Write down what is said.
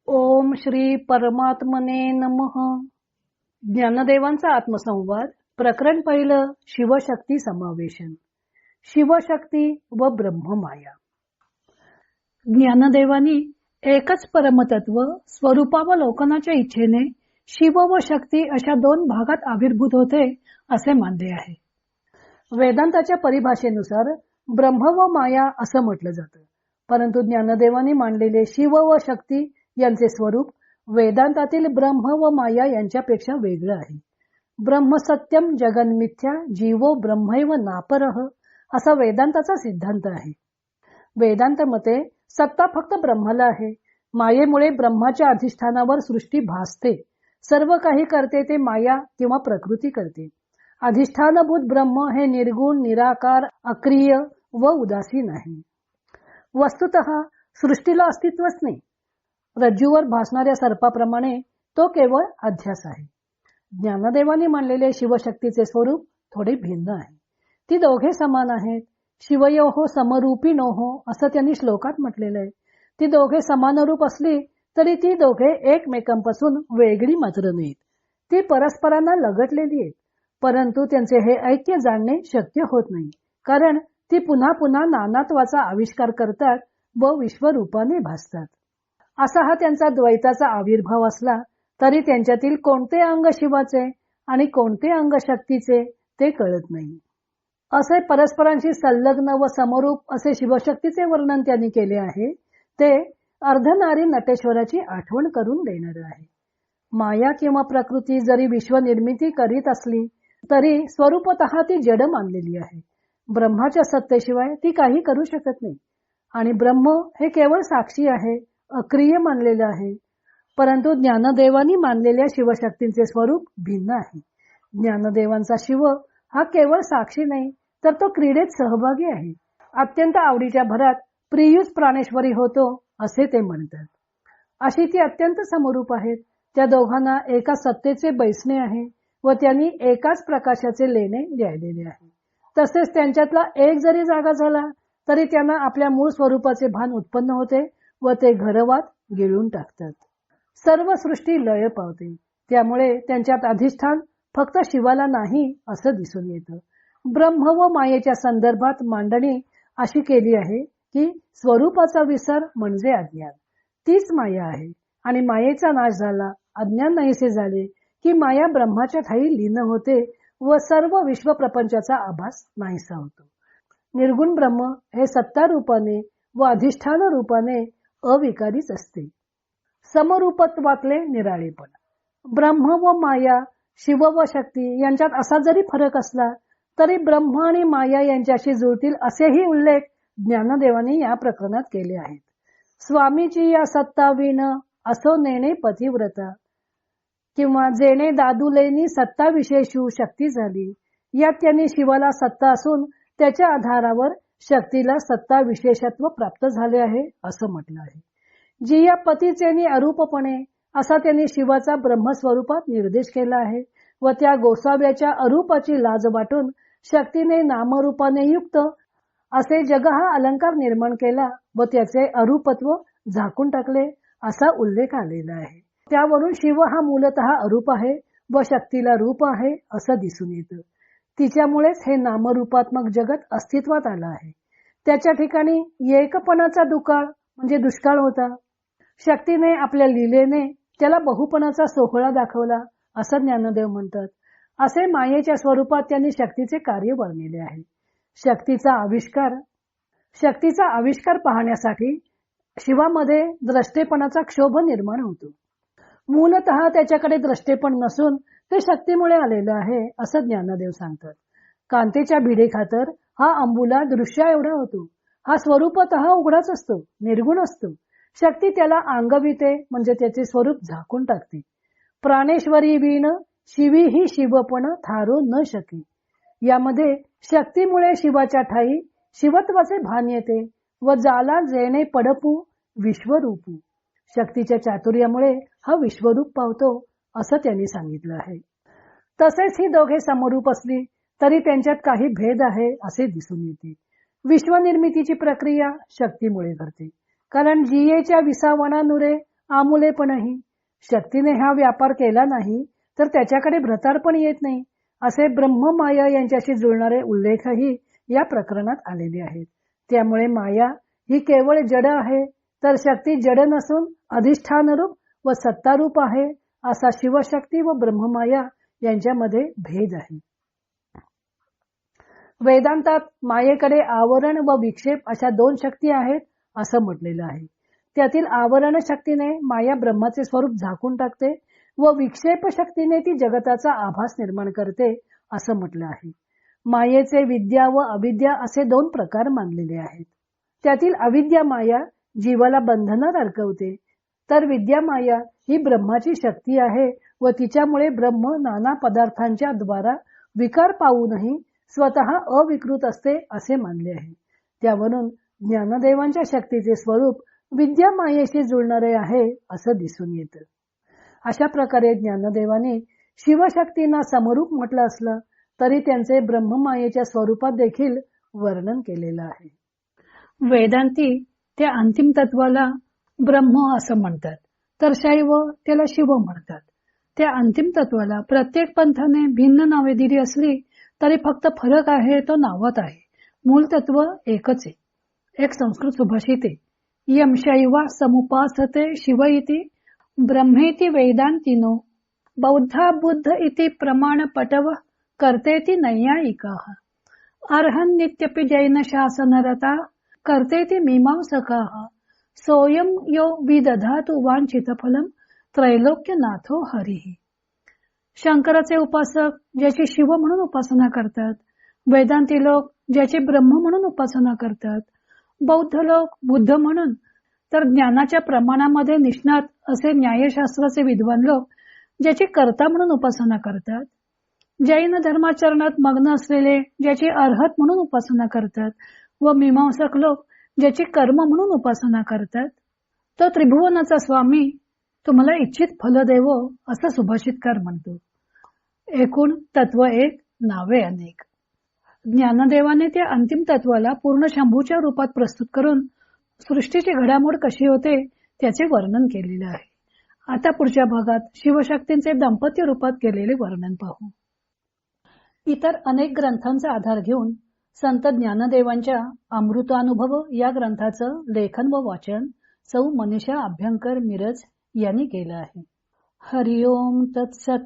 ओम श्री परमात्मने नमः. ज्ञानदेवांचा आत्मसंवाद. प्रकरण पहिलं. शिवशक्ती समावेशन. शिवशक्ती व ब्रह्ममाया. ज्ञानदेवांनी एकच परमतत्व स्वरूपावलोकनाच्या इच्छेने शिव व शक्ती अशा दोन भागात आविर्भूत होते असे मानले आहे. वेदांताच्या परिभाषेनुसार ब्रह्म व माया असं म्हटलं जातं, परंतु ज्ञानदेवांनी मांडलेले शिव व शक्ती यांचे स्वरूप वेदांतातील ब्रह्म व माया यांच्यापेक्षा वेगळं आहे. ब्रह्म सत्यम जगन्मिथ्या जीवो ब्रह्मैव नापरः असा वेदांताचा सिद्धांत आहे. वेदांत मते सत्ता फक्त ब्रह्माला आहे. मायेमुळे ब्रह्माच्या अधिष्ठानावर सृष्टी भासते. सर्व काही करते ते माया किंवा प्रकृती करते. अधिष्ठानभूत ब्रह्म हे निर्गुण, निराकार, अक्रिय व उदासीन आहे. वस्तुतः सृष्टीला अस्तित्वच नाही. रज्जूवर भासणाऱ्या सर्पाप्रमाणे तो केवळ अध्यास आहे. ज्ञानदेवांनी मानलेले शिवशक्तीचे स्वरूप थोडे भिन्न आहे. ती दोघे समान आहेत. शिवयोः समरूपिणोः असं त्यांनी श्लोकात म्हटलेलं आहे. ती दोघे समान रूप असली तरी ती दोघे एकमेकांपासून वेगळी मात्र नाहीत. ती परस्परांना लगटलेली आहेत, परंतु त्यांचे हे ऐक्य जाणणे शक्य होत नाही, कारण ती पुन्हा पुन्हा नानात्वाचा आविष्कार करतात व विश्वरूपाने भासतात. असा हा त्यांचा द्वैताचा आविर्भाव असला तरी त्यांच्यातील कोणते अंग शिवाचे आणि कोणते अंग शक्तीचे ते कळत नाही. असे परस्परांशी संलग्न व समरूप असे शिवशक्तीचे वर्णन त्यांनी केले आहे. ते अर्धनारी नटेश्वराची आठवण करून देणार आहे. माया किंवा प्रकृती जरी विश्वनिर्मिती करीत असली तरी स्वरूपतः ती जड मानलेली आहे. ब्रह्माच्या सत्तेशिवाय ती काही करू शकत नाही आणि ब्रह्म हे केवळ साक्षी आहे, अक्रिय मानलेलं आहे. परंतु ज्ञानदेवांनी मानलेल्या शिवशक्तींचे स्वरूप भिन्न आहे. ज्ञानदेवांचा शिव हा केवळ साक्षी नाही, तर तो क्रीडेत सहभागी आहे. अत्यंत आवडीच्या भरात प्रियुष प्राणेश्वरी होतो असे ते म्हणतात. अशी ती अत्यंत समरूप आहेत. त्या दोघांना एका सत्तेचे बैसणे आहे व त्यांनी एकाच प्रकाशाचे लेणे लिहिलेले आहे. तसेच त्यांच्यातला एक जरी जागा झाला तरी त्यांना आपल्या मूळ स्वरूपाचे भान उत्पन्न होते व ते घरवात गिळून टाकतात. सर्व सृष्टी लय पावते. त्यामुळे त्यांच्यात अधिष्ठान फक्त शिवाला नाही असं दिसून येतं. ब्रह्म व मायेच्या संदर्भात मांडणी अशी केली आहे की स्वरूपाचा विसर म्हणजे अज्ञान. तीच माया आहे आणि मायेचा नाश झाला, अज्ञान नाहीसे झाले की माया ब्रह्माच्या ठायी लीन होते व सर्व विश्व प्रपंचाचा आभास नाहीसा होतो. निर्गुण ब्रह्म हे सत्ता रूपाने व अधिष्ठान रूपाने अविकारीच असते. समरूपत्वातले निराळेपण. ब्रह्म व माया, शिव व शक्ती यांच्यात असा जरी फरक असला तरी ब्रह्म आणि माया यांच्याशी जुळतील असेही उल्लेख ज्ञानदेवांनी या प्रकरणात केले आहेत. स्वामीची या सत्ता विण असो नेणे पतिव्रता, किंवा जेणे दादुलेनी सत्ता विशेषू शक्ती झाली. यात त्यांनी शिवाला सत्ता असून त्याच्या आधारावर शक्तीला सत्ता विशेषत्व प्राप्त झाले आहे असं म्हटलं आहे. जी या पतीचेनी अरूपपणे असा त्यांनी शिवाचा ब्रह्मस्वरूपात निर्देश केला आहे व त्या गोसाव्याच्या अरूपाची लाज वाटून शक्तीने नामरूपाने युक्त असे जग हा अलंकार निर्माण केला व त्याचे अरूपत्व झाकून टाकले असा उल्लेख आलेला आहे. त्यावरून शिव हा मूलतः अरूप आहे व शक्तीला रूप आहे असं दिसून येतं. तिच्यामुळेच हे नामरूपात्मक जगत अस्तित्वात आलं आहे. त्याच्या ठिकाणी एकपणाचा दुकाळ म्हणजे दुष्काळ होता. शक्तीने आपल्या लीलेने त्याला बहुपणाचा सोहळा दाखवला असं ज्ञानदेव म्हणतात. असे मायेच्या स्वरूपात त्यांनी शक्तीचे कार्य वर्णिले आहे. शक्तीचा आविष्कार पाहण्यासाठी शिवामध्ये द्रष्टेपणाचा क्षोभ निर्माण होतो. मूलतः त्याच्याकडे द्रष्टेपण नसून ते शक्तीमुळे आलेलं आहे असं ज्ञानदेव सांगतात. कांतेच्या भिडेखातर हा अंबुला दृश्या एवढा होतो. हा स्वरूपतः उघडाच असतो, निर्गुण असतो. शक्ती त्याला अंगविते म्हणजे त्याचे स्वरूप झाकून टाकते. प्राणेश्वरी वीण शिवी ही शिवपण थारो न शके. यामध्ये शक्तीमुळे शिवाच्या ठायी शिवत्वाचे भान येते व जाला जेणे पडपू विश्वरूपू. शक्तीच्या चातुर्यामुळे हा विश्वरूप पावतो असं त्यांनी सांगितलं आहे. तसेच ही दोघे समरूप असली तरी त्यांच्यात काही भेद आहे असे दिसून येते. विश्वनिर्मितीची प्रक्रिया शक्तीमुळे घडते, कारण जियेच्या विसावणानुरे आमुलेपणही. शक्तीने हा व्यापार केला नाही तर त्याच्याकडे भ्रतार्पण येत नाही, असे ब्रह्म माया यांच्याशी जुळणारे उल्लेखही या प्रकरणात आलेले आहेत. त्यामुळे माया ही केवळ जड आहे, तर शक्ती जड नसून अधिष्ठानरूप व सत्तारूप आहे, असा शिवशक्ती व ब्रह्ममाया यांच्यामध्ये भेद आहे. वेदांतात मायेकडे आवरण व विक्षेप अशा दोन शक्ती आहेत असं म्हटलेलं आहे. त्यातील आवरण शक्तीने माया ब्रह्माचे स्वरूप झाकून टाकते व विक्षेप शक्तीने ती जगताचा आभास निर्माण करते असं म्हटलं आहे. मायेचे विद्या व अविद्या असे दोन प्रकार मानलेले आहेत. त्यातील अविद्या माया जीवाला बंधनात अडकवते, तर विद्या माया ही ब्रह्माची शक्ती आहे व तिच्यामुळे ब्रह्म नाना पदार्थांच्या द्वारा विकार पाहूनही स्वतः अविकृत असते असे मानले आहे. त्यावरून ज्ञानदेवांच्या शक्तीचे स्वरूप विद्या मायेशी जुळणारे आहे असं दिसून येतं. अशा प्रकारे ज्ञानदेवाने शिवशक्तींना समरूप म्हटलं असलं तरी त्यांचे ब्रह्ममायेच्या स्वरूपात देखील वर्णन केलेलं आहे. वेदांती त्या अंतिम तत्वाला ब्रह्म असं म्हणतात, तर शैव त्याला शिव म्हणतात. त्या अंतिम तत्वाला प्रत्येक पंथाने भिन्न नावे दिली असली तरी फक्त फरक आहे तो नावात आहे. मूळ तत्व एकच आहे. एक संस्कृत सुभाषित आहे, यम शैवा समुपासते शिव इति ब्रह्मेति वेदांतिनो बौद्धा बुद्ध इति प्रमाण पटव करतेति नैयायिकाः अर्हन् नित्यपि जैन शासनरता करतेति मीमांसकाः सोयम यो विदधातु वांछित फलम त्रैलोक्यनाथो हरिः. शंकराचे उपासक ज्याची शिव म्हणून उपासना करतात, वेदांती लोक ज्याची ब्रह्म म्हणून उपासना करतात, बौद्ध लोक बुद्ध म्हणून, तर ज्ञानाच्या प्रमाणामध्ये निष्णात असे न्यायशास्त्राचे विद्वान लोक ज्याची कर्ता म्हणून उपासना करतात, जैन धर्माचरणात मग्न असलेले ज्याची अर्हत म्हणून उपासना करतात व मीमांसक लोक ज्याची कर्म म्हणून उपासना करतात. तो त्रिभुवनाचा स्वामी तुम्हाला इच्छित फल देवो असं सुभाषितकार म्हणतो. एकूण तत्व एक, नावे अनेक. ज्ञानदेवाने त्या अंतिम तत्वाला पूर्ण शंभूच्या रूपात प्रस्तुत करून सृष्टीची घडामोड कशी होते त्याचे वर्णन केलेले आहे. आता पुढच्या भागात शिवशक्तींचे दाम्पत्य रूपात केलेले वर्णन पाहू. इतर अनेक ग्रंथांचा आधार घेऊन संत ज्ञानदेवांच्या अमृतानुभव या ग्रंथाचं लेखन व वाचन सौ मनीषा अभ्यंकर मिरज यांनी केलं आहे. हरिओम तत्सत.